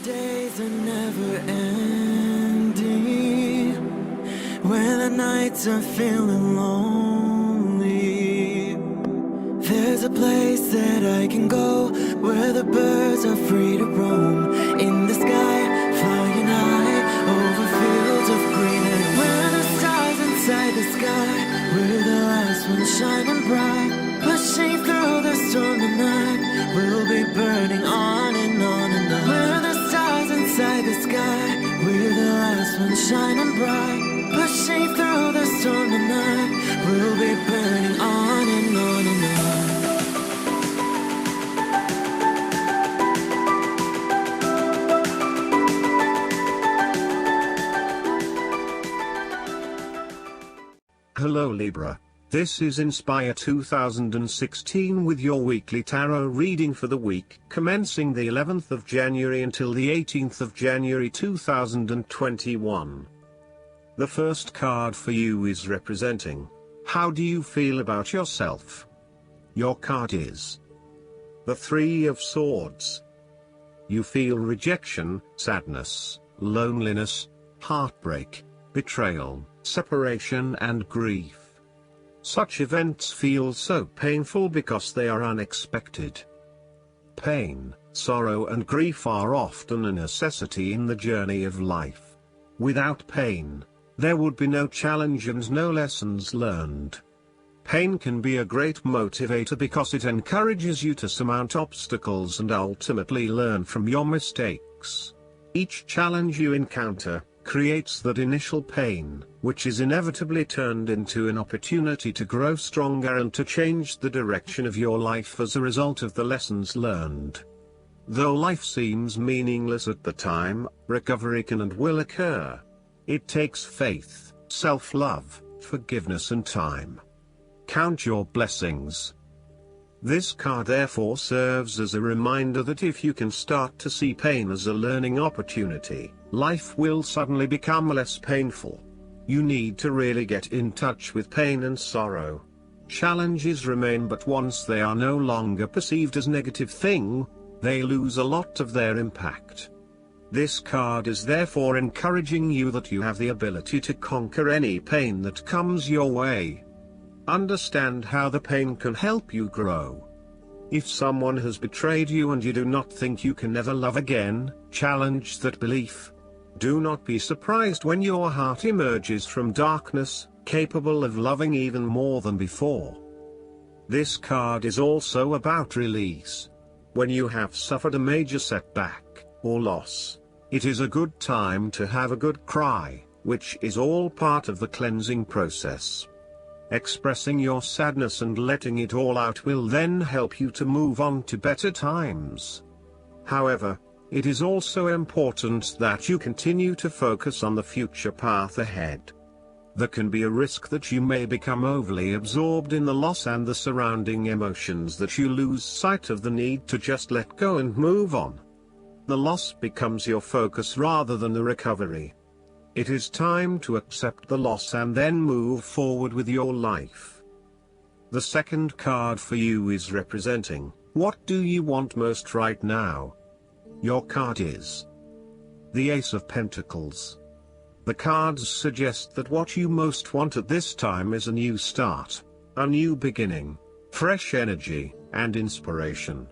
days are never ending, when the nights are feeling lonely, there's a place that I can go, where the birds are free to roam, in the sky, flying high, over fields of green, and where the stars inside the sky, we're the last ones shining bright, pushing through the storm tonight, we'll be burning on and on and on. We're the stars inside the sky, we're the last ones shining bright, pushing through the storm tonight, we'll be burning on and on and on. Hello Libra. This is Inspire 2016 with your weekly tarot reading for the week commencing the 11th of January until the 18th of January 2021. The first card for you is representing, how do you feel about yourself? Your card is the Three of Swords. You feel rejection, sadness, loneliness, heartbreak, betrayal, separation and grief. Such events feel so painful because they are unexpected. Pain, sorrow and grief are often a necessity in the journey of life. Without pain, there would be no challenge and no lessons learned. Pain can be a great motivator because it encourages you to surmount obstacles and ultimately learn from your mistakes. Each challenge you encounter creates that initial pain, which is inevitably turned into an opportunity to grow stronger and to change the direction of your life as a result of the lessons learned. Though life seems meaningless at the time, recovery can and will occur. It takes faith, self-love, forgiveness and time. Count your blessings. This card therefore serves as a reminder that if you can start to see pain as a learning opportunity, life will suddenly become less painful. You need to really get in touch with pain and sorrow. Challenges remain, but once they are no longer perceived as negative thing, they lose a lot of their impact. This card is therefore encouraging you that you have the ability to conquer any pain that comes your way. Understand how the pain can help you grow. If someone has betrayed you and you do not think you can never love again, challenge that belief. Do not be surprised when your heart emerges from darkness, capable of loving even more than before. This card is also about release. When you have suffered a major setback, or loss, it is a good time to have a good cry, which is all part of the cleansing process. Expressing your sadness and letting it all out will then help you to move on to better times. However, it is also important that you continue to focus on the future path ahead. There can be a risk that you may become overly absorbed in the loss and the surrounding emotions that you lose sight of the need to just let go and move on. The loss becomes your focus rather than the recovery. It is time to accept the loss and then move forward with your life. The second card for you is representing, what do you want most right now? Your card is the Ace of Pentacles. The cards suggest that what you most want at this time is a new start, a new beginning, fresh energy, and inspiration.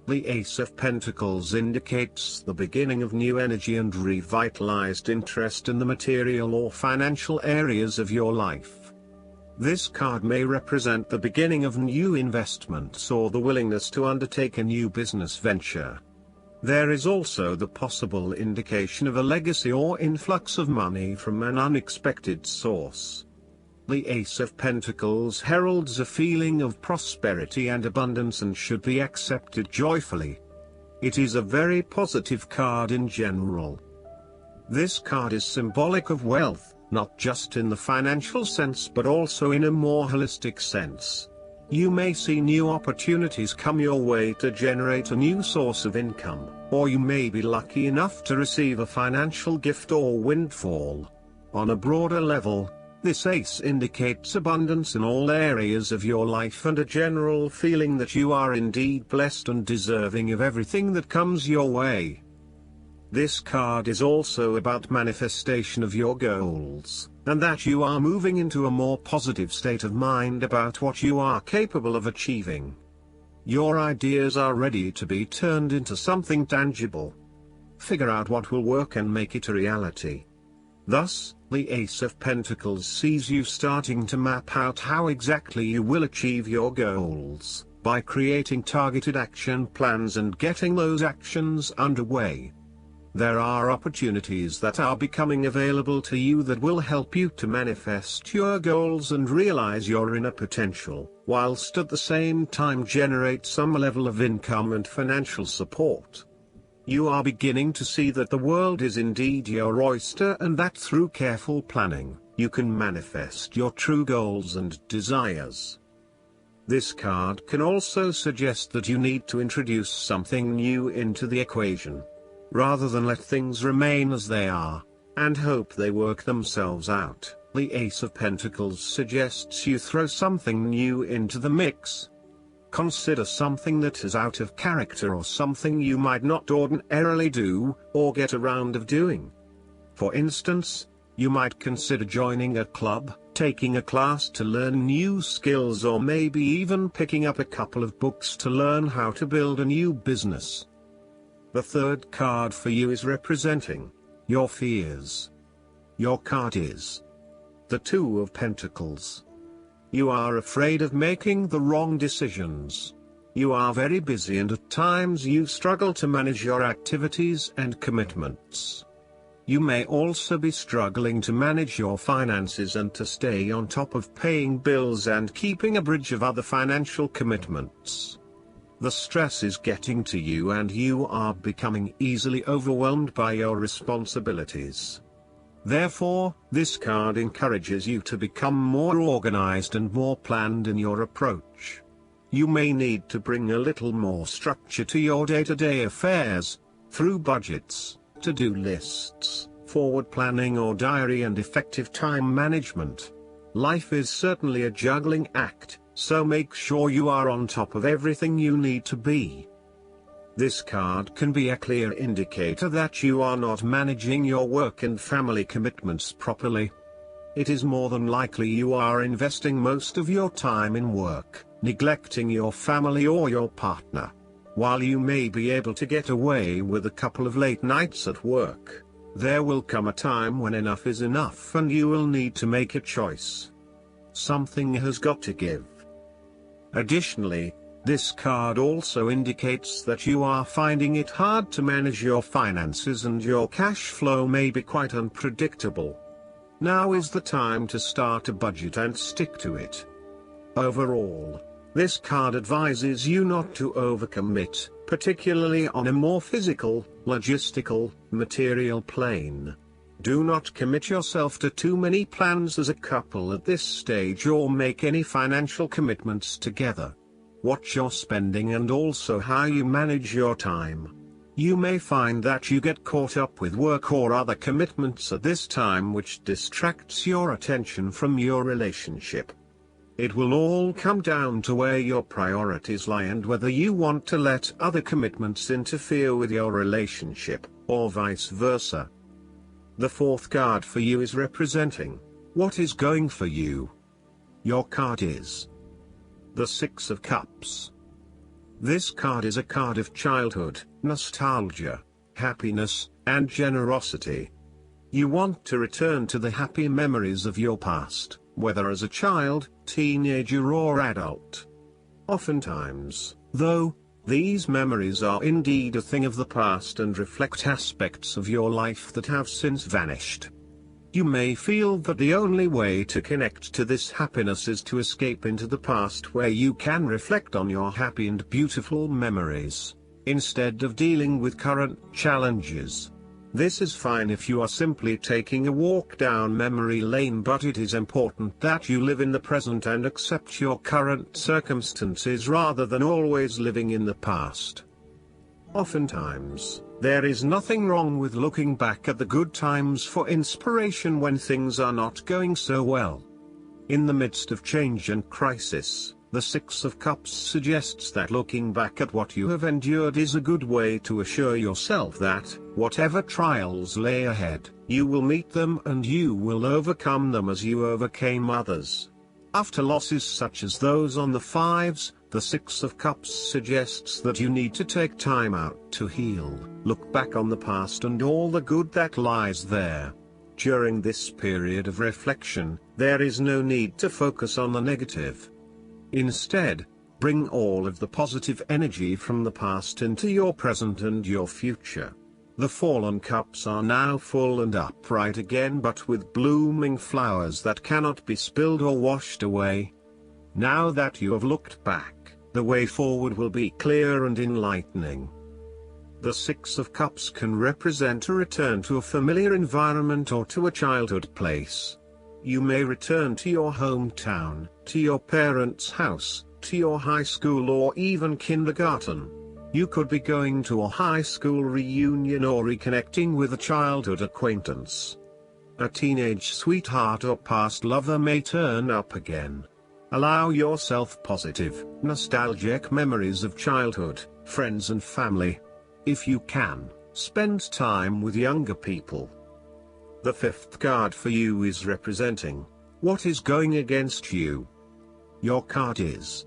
The Ace of Pentacles indicates the beginning of new energy and revitalized interest in the material or financial areas of your life. This card may represent the beginning of new investments or the willingness to undertake a new business venture. There is also the possible indication of a legacy or influx of money from an unexpected source. The Ace of Pentacles heralds a feeling of prosperity and abundance and should be accepted joyfully. It is a very positive card in general. This card is symbolic of wealth, not just in the financial sense but also in a more holistic sense. You may see new opportunities come your way to generate a new source of income, or you may be lucky enough to receive a financial gift or windfall. On a broader level, this ace indicates abundance in all areas of your life and a general feeling that you are indeed blessed and deserving of everything that comes your way. This card is also about manifestation of your goals, and that you are moving into a more positive state of mind about what you are capable of achieving. Your ideas are ready to be turned into something tangible. Figure out what will work and make it a reality. Thus, the Ace of Pentacles sees you starting to map out how exactly you will achieve your goals, by creating targeted action plans and getting those actions underway. There are opportunities that are becoming available to you that will help you to manifest your goals and realize your inner potential, whilst at the same time generate some level of income and financial support. You are beginning to see that the world is indeed your oyster and that through careful planning, you can manifest your true goals and desires. This card can also suggest that you need to introduce something new into the equation, rather than let things remain as they are, and hope they work themselves out. The Ace of Pentacles suggests you throw something new into the mix. Consider something that is out of character or something you might not ordinarily do, or get around of doing. For instance, you might consider joining a club, taking a class to learn new skills, or maybe even picking up a couple of books to learn how to build a new business. The third card for you is representing your fears. Your card is the Two of Pentacles. You are afraid of making the wrong decisions. You are very busy and at times you struggle to manage your activities and commitments. You may also be struggling to manage your finances and to stay on top of paying bills and keeping a bridge of other financial commitments. The stress is getting to you and you are becoming easily overwhelmed by your responsibilities. Therefore, this card encourages you to become more organized and more planned in your approach. You may need to bring a little more structure to your day-to-day affairs, through budgets, to-do lists, forward planning or diary and effective time management. Life is certainly a juggling act, so make sure you are on top of everything you need to be. This card can be a clear indicator that you are not managing your work and family commitments properly. It is more than likely you are investing most of your time in work, neglecting your family or your partner. While you may be able to get away with a couple of late nights at work, there will come a time when enough is enough and you will need to make a choice. Something has got to give. Additionally, this card also indicates that you are finding it hard to manage your finances and your cash flow may be quite unpredictable. Now is the time to start a budget and stick to it. Overall, this card advises you not to overcommit, particularly on a more physical, logistical, material plane. Do not commit yourself to too many plans as a couple at this stage or make any financial commitments together. Watch your spending and also how you manage your time. You may find that you get caught up with work or other commitments at this time which distracts your attention from your relationship. It will all come down to where your priorities lie and whether you want to let other commitments interfere with your relationship, or vice versa. The fourth card for you is representing what is going for you. Your card is the Six of Cups. This card is a card of childhood, nostalgia, happiness, and generosity. You want to return to the happy memories of your past, whether as a child, teenager or adult. Oftentimes, though, these memories are indeed a thing of the past and reflect aspects of your life that have since vanished. You may feel that the only way to connect to this happiness is to escape into the past where you can reflect on your happy and beautiful memories, instead of dealing with current challenges. This is fine if you are simply taking a walk down memory lane, but it is important that you live in the present and accept your current circumstances rather than always living in the past. Oftentimes, there is nothing wrong with looking back at the good times for inspiration when things are not going so well. In the midst of change and crisis, The Six of Cups suggests that looking back at what you have endured is a good way to assure yourself that, whatever trials lay ahead, you will meet them and you will overcome them as you overcame others. After losses such as those on the fives, the Six of Cups suggests that you need to take time out to heal, look back on the past and all the good that lies there. During this period of reflection, there is no need to focus on the negative. Instead, bring all of the positive energy from the past into your present and your future. The fallen cups are now full and upright again, but with blooming flowers that cannot be spilled or washed away. Now that you have looked back, the way forward will be clear and enlightening. The Six of Cups can represent a return to a familiar environment or to a childhood place. You may return to your hometown, to your parents' house, to your high school or even kindergarten. You could be going to a high school reunion or reconnecting with a childhood acquaintance. A teenage sweetheart or past lover may turn up again. Allow yourself positive, nostalgic memories of childhood, friends and family. If you can, spend time with younger people. The fifth card for you is representing what is going against you. Your card is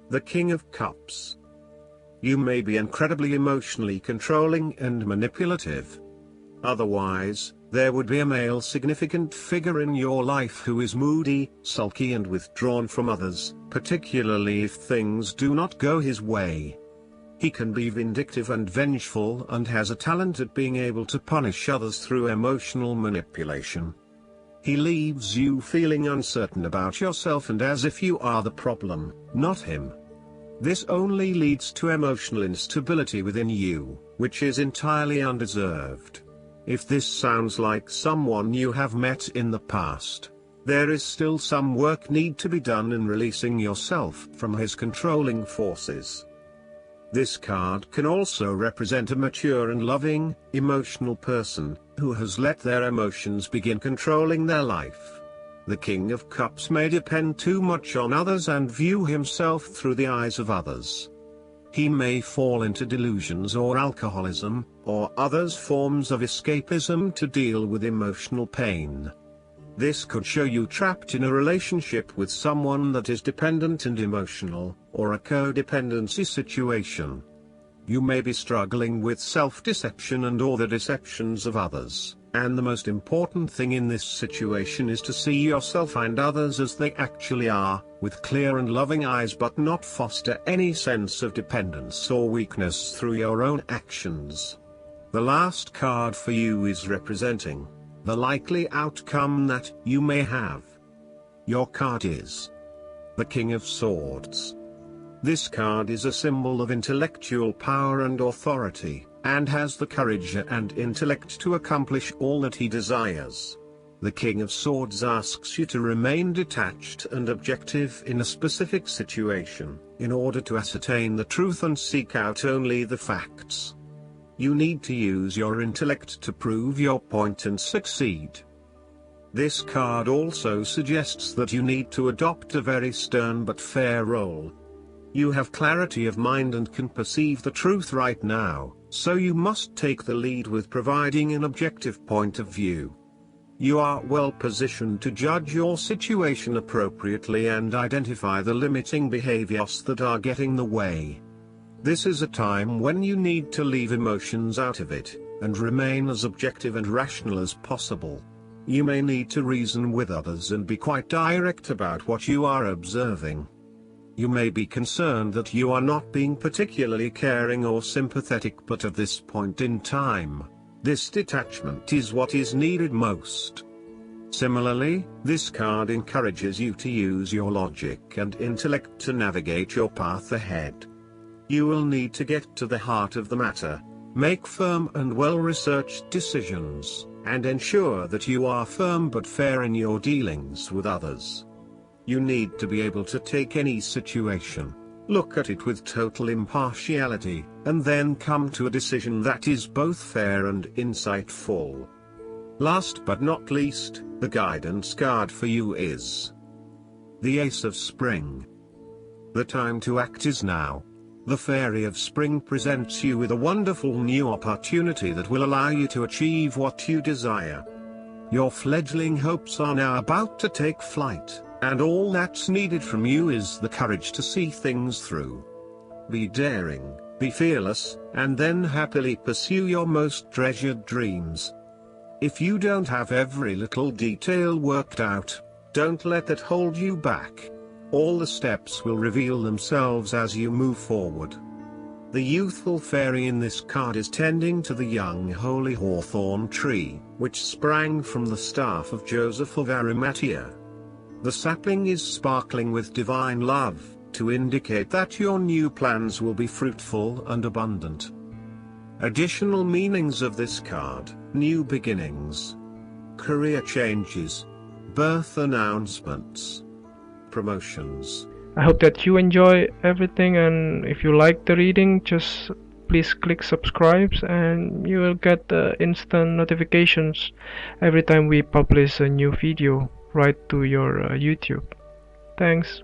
the King of Cups. You may be incredibly emotionally controlling and manipulative. Otherwise, there would be a male significant figure in your life who is moody, sulky and withdrawn from others, particularly if things do not go his way. He can be vindictive and vengeful and has a talent at being able to punish others through emotional manipulation. He leaves you feeling uncertain about yourself and as if you are the problem, not him. This only leads to emotional instability within you, which is entirely undeserved. If this sounds like someone you have met in the past, there is still some work need to be done in releasing yourself from his controlling forces. This card can also represent a mature and loving, emotional person, who has let their emotions begin controlling their life. The King of Cups may depend too much on others and view himself through the eyes of others. He may fall into delusions or alcoholism, or other forms of escapism to deal with emotional pain. This could show you trapped in a relationship with someone that is dependent and emotional, or a codependency situation. You may be struggling with self-deception and or the deceptions of others, and the most important thing in this situation is to see yourself and others as they actually are, with clear and loving eyes, but not foster any sense of dependence or weakness through your own actions. The last card for you is representing the likely outcome that you may have. Your card is the King of Swords. This card is a symbol of intellectual power and authority, and has the courage and intellect to accomplish all that he desires. The King of Swords asks you to remain detached and objective in a specific situation, in order to ascertain the truth and seek out only the facts. You need to use your intellect to prove your point and succeed. This card also suggests that you need to adopt a very stern but fair role. You have clarity of mind and can perceive the truth right now, so you must take the lead with providing an objective point of view. You are well positioned to judge your situation appropriately and identify the limiting behaviors that are getting in the way. This is a time when you need to leave emotions out of it, and remain as objective and rational as possible. You may need to reason with others and be quite direct about what you are observing. You may be concerned that you are not being particularly caring or sympathetic, but at this point in time, this detachment is what is needed most. Similarly, this card encourages you to use your logic and intellect to navigate your path ahead. You will need to get to the heart of the matter, make firm and well-researched decisions, and ensure that you are firm but fair in your dealings with others. You need to be able to take any situation, look at it with total impartiality, and then come to a decision that is both fair and insightful. Last but not least, the guidance card for you is the Ace of Spring. The time to act is now. The Fairy of Spring presents you with a wonderful new opportunity that will allow you to achieve what you desire. Your fledgling hopes are now about to take flight, and all that's needed from you is the courage to see things through. Be daring, be fearless, and then happily pursue your most treasured dreams. If you don't have every little detail worked out, don't let that hold you back. All the steps will reveal themselves as you move forward. The youthful fairy in this card is tending to the young holy hawthorn tree, which sprang from the staff of Joseph of Arimathea. The sapling is sparkling with divine love, to indicate that your new plans will be fruitful and abundant. Additional meanings of this card: new beginnings, career changes, birth announcements, promotions. I hope that you enjoy everything, and if you like the reading, just please click subscribe and you will get instant notifications every time we publish a new video right to your YouTube. Thanks.